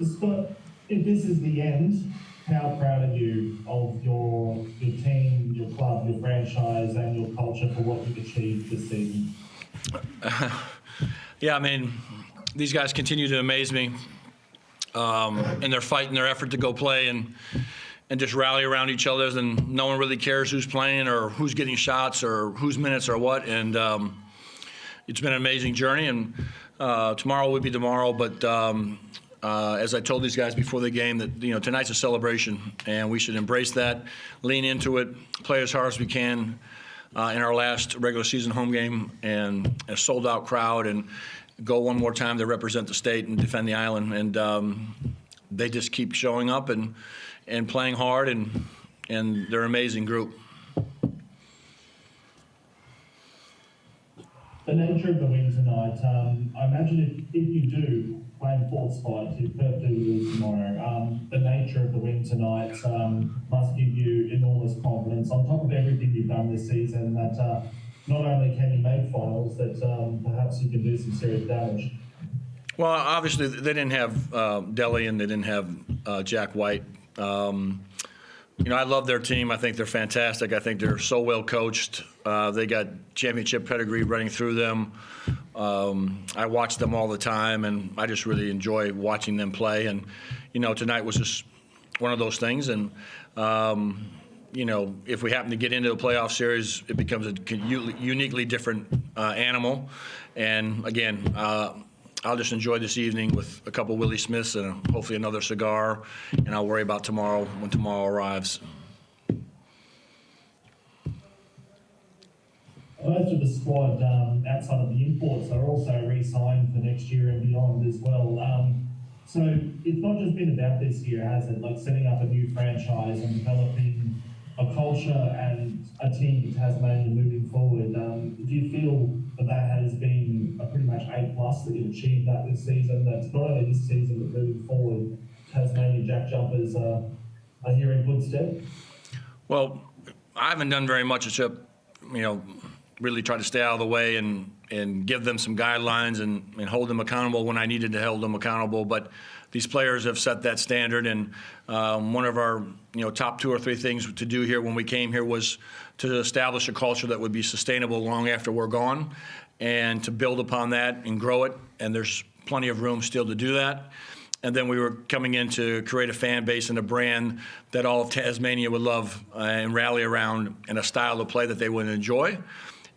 Scott, if this is the end, how proud are you of your team, your club, your franchise, and your culture for what you've achieved this season? Yeah, I mean, these guys continue to amaze me in their fight and their effort to go play and just rally around each other, and no one really cares who's playing or who's getting shots or whose minutes are what. And it's been an amazing journey, and tomorrow will be tomorrow. But as I told these guys before the game, that tonight's a celebration, and we should embrace that, lean into it, play as hard as we can in our last regular season home game, and a sold-out crowd, and go one more time to represent the state and defend the island. And they just keep showing up and playing hard, and they're an amazing group. The nature of the win tonight, I imagine if you do play in fourth spot, if Perth do lose tomorrow, the nature of the win tonight must give you enormous confidence on top of everything you've done this season, that not only can you make finals, that perhaps you can do some serious damage. Well, obviously they didn't have Delhi, and they didn't have Jack White. I love their team. I think they're fantastic. I think they're so well coached. They got championship pedigree running through them. I watch them all the time, and I just really enjoy watching them play. And tonight was just one of those things. And if we happen to get into the playoff series, it becomes a uniquely different animal. And again, I'll just enjoy this evening with a couple Willie Smiths and hopefully another cigar, and I'll worry about tomorrow when tomorrow arrives. Most of the squad outside of the imports are also re-signed for next year and beyond as well. So it's not just been about this year, has it? Like setting up a new franchise and developing a culture and a team in Tasmania moving forward. Do you feel that has been a pretty much A+, that you've achieved that this season? That's not only this season, but moving forward, Tasmania Jack Jumpers are here in good stead? Well, I haven't done very much except, really try to stay out of the way and give them some guidelines and hold them accountable when I needed to hold them accountable. But these players have set that standard, and one of our top 2 or 3 things to do here when we came here was to establish a culture that would be sustainable long after we're gone, and to build upon that and grow it. And there's plenty of room still to do that. And then we were coming in to create a fan base and a brand that all of Tasmania would love and rally around, and a style of play that they would enjoy.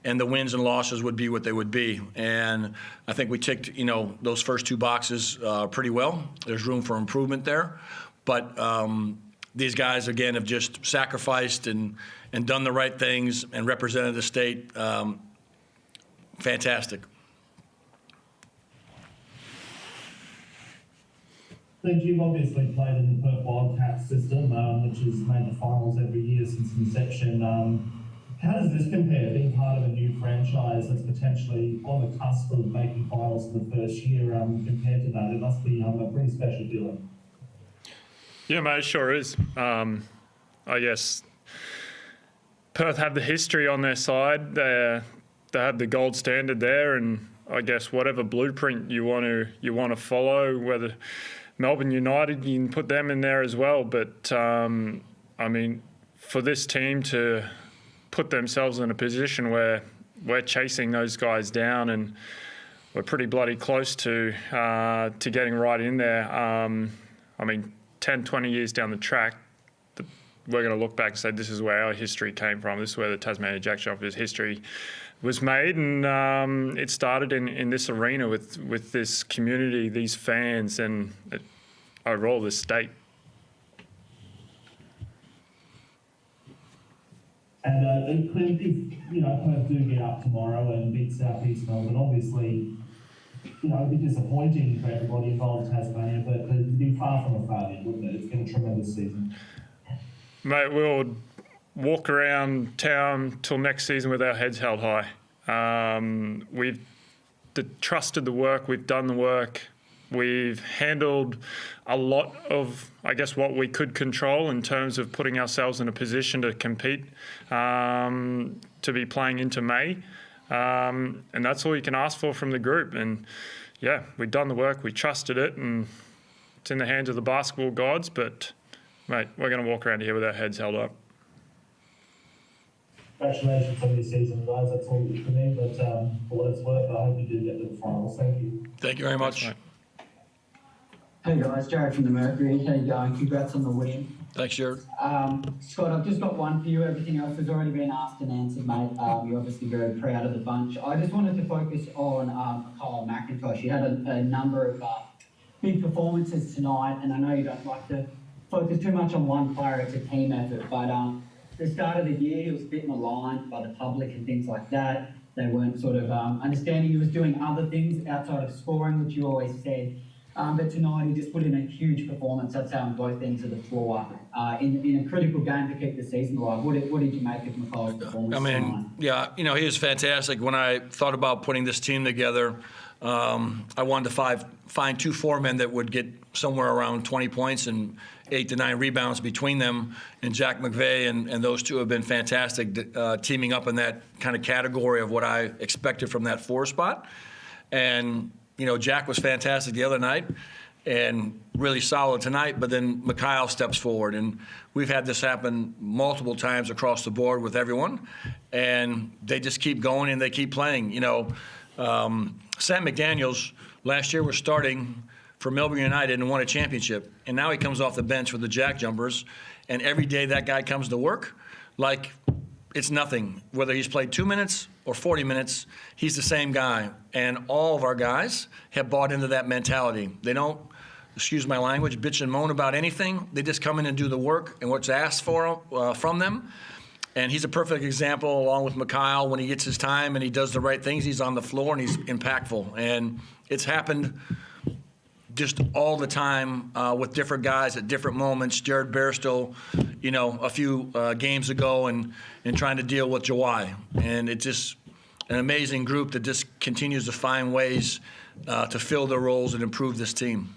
And the wins and losses would be what they would be. And I think we ticked, those first 2 boxes pretty well. There's room for improvement there. But these guys, again, have just sacrificed and done the right things and represented the state. Fantastic. Clint, you've obviously played in the Perth Wildcats system, which has made the finals every year since inception. How does this compare, being part of a new franchise that's potentially on the cusp of making finals for the first year, compared to that? It must be a pretty special feeling. Yeah, mate, it sure is. I guess Perth have the history on their side. They have the gold standard there, and I guess whatever blueprint you want to follow, whether Melbourne United, you can put them in there as well. But for this team to put themselves in a position where we're chasing those guys down, and we're pretty bloody close to getting right in there. 10, 20 years down the track, we're going to look back and say this is where our history came from. This is where the Tasmania Jack Jumpers history was made, and it started in this arena with this community, these fans, and overall this state. And Clint, if Perth do get up tomorrow and beat South East Melbourne, obviously, it'd be disappointing for everybody involved in Tasmania, but it'd be far from a failure, wouldn't it? It's been a tremendous season. Mate, we'll walk around town till next season with our heads held high. We've trusted the work, we've done the work, we've handled a lot of, I guess, what we could control in terms of putting ourselves in a position to compete, to be playing into May. And that's all you can ask for from the group. And yeah, we've done the work, we trusted it, and it's in the hands of the basketball gods. But, mate, we're going to walk around here with our heads held up. Congratulations on your season, guys. That's all for me. But for what it's worth, I hope you do get to the finals. Thank you. Thank you very much. Thanks, Hey guys, Jared from the Mercury. How you going? Congrats on the win. Thanks, Jared. Scott, I've just got one for you. Everything else has already been asked and answered, mate. You're obviously very proud of the bunch. I just wanted to focus on Kyle McIntosh. You had a number of big performances tonight, and I know you don't like to focus too much on one player. It's a team effort, but the start of the year, he was a bit maligned by the public and things like that. They weren't sort of understanding he was doing other things outside of scoring, which you always said. But tonight he just put in a huge performance, I'd say, on both ends of the floor in a critical game to keep the season alive. What did you make of Mackay's performance tonight? Yeah, he was fantastic. When I thought about putting this team together, I wanted to find 2 foremen that would get somewhere around 20 points and 8 to 9 rebounds between them. And Jack McVeigh and those two have been fantastic, teaming up in that kind of category of what I expected from that 4 spot. And Jack was fantastic the other night and really solid tonight, but then Mikhail steps forward. And we've had this happen multiple times across the board with everyone, and they just keep going and they keep playing. Sam McDaniels last year was starting for Melbourne United and won a championship, and now he comes off the bench with the Jack Jumpers, and every day that guy comes to work like it's nothing. Whether he's played 2 minutes or 40 minutes, he's the same guy. And all of our guys have bought into that mentality. They don't, excuse my language, bitch and moan about anything. They just come in and do the work and what's asked from them. And he's a perfect example, along with Mikhail, when he gets his time and he does the right things, he's on the floor and he's impactful. And it's happened just all the time with different guys at different moments. Jared Bairstow, a few games ago and trying to deal with Jawai. And it's just an amazing group that just continues to find ways to fill their roles and improve this team.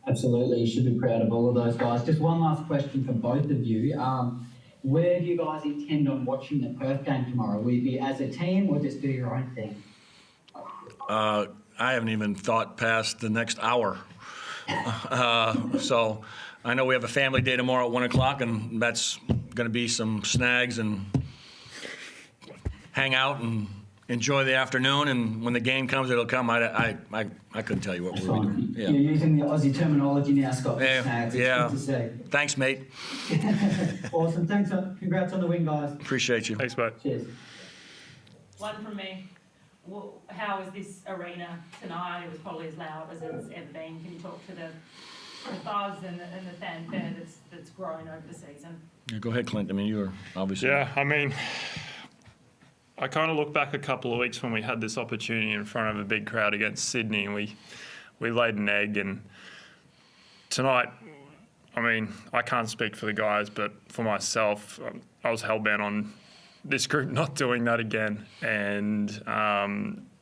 Absolutely, you should be proud of all of those guys. Just one last question for both of you. Where do you guys intend on watching the Perth game tomorrow? Will you be as a team or just do your own thing? I haven't even thought past the next hour. So I know we have a family day tomorrow at 1 o'clock, and that's going to be some snags and hang out and enjoy the afternoon. And when the game comes, it'll come. I couldn't tell you what we're doing. Yeah. You're using the Aussie terminology now, Scott. Snags. It's yeah. good to see. Thanks, mate. Awesome. Thanks. Congrats on the win, guys. Appreciate you. Thanks, mate. Cheers. One from me. Well, how was this arena tonight? It was probably as loud as it's ever been. Can you talk to the buzz and the fanfare that's grown over the season? Yeah, go ahead, Clint. You were obviously. Yeah, I kind of look back a couple of weeks when we had this opportunity in front of a big crowd against Sydney, and we laid an egg. And tonight, I can't speak for the guys, but for myself, I was hell-bent on this group not doing that again. And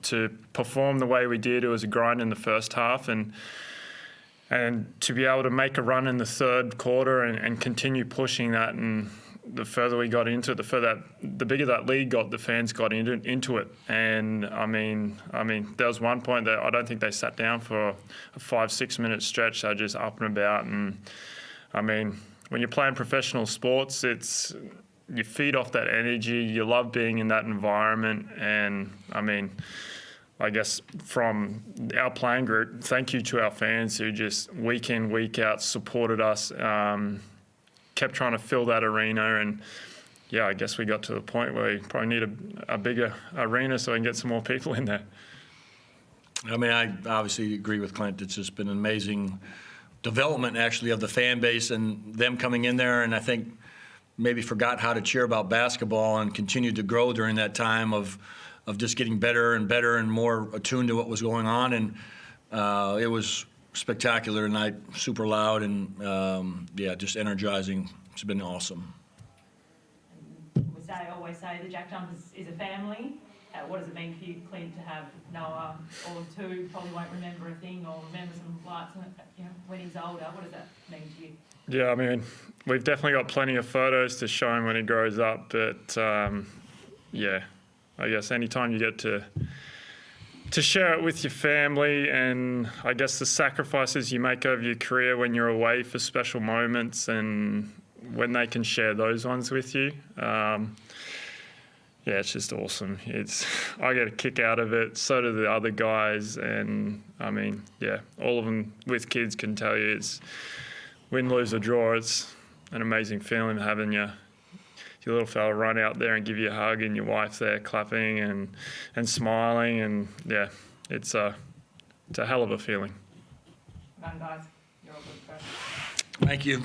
to perform the way we did, it was a grind in the first half, and to be able to make a run in the third quarter and continue pushing that. And the further we got into it, the bigger that lead got, the fans got into it. And there was one point that I don't think they sat down for a 5-6 minute stretch. They were just up and about. And when you're playing professional sports, you feed off that energy. You love being in that environment. And I guess from our playing group, thank you to our fans who just week in, week out supported us, kept trying to fill that arena. And yeah, I guess we got to the point where we probably need a bigger arena so we can get some more people in there. I obviously agree with Clint. It's just been an amazing development, actually, of the fan base and them coming in there. And I think maybe forgot how to cheer about basketball and continued to grow during that time of just getting better and better and more attuned to what was going on. And it was spectacular tonight, super loud, and just energizing. It's been awesome. I always say the Jack Jumpers is a family. What does it mean for you, Clint, to have Noah or two probably won't remember a thing or remember some flights when he's older? What does that mean to you? Yeah, we've definitely got plenty of photos to show him when he grows up. But I guess anytime you get to to share it with your family, and I guess the sacrifices you make over your career when you're away for special moments, and when they can share those ones with you. Yeah, it's just awesome. I get a kick out of it. So do the other guys, and I mean, yeah, all of them with kids can tell you it's win, lose or draw. It's an amazing feeling having your little fella run out there and give you a hug, and your wife there clapping and smiling, and yeah, it's a hell of a feeling. Well done, guys. You're all good, guys. Thank you.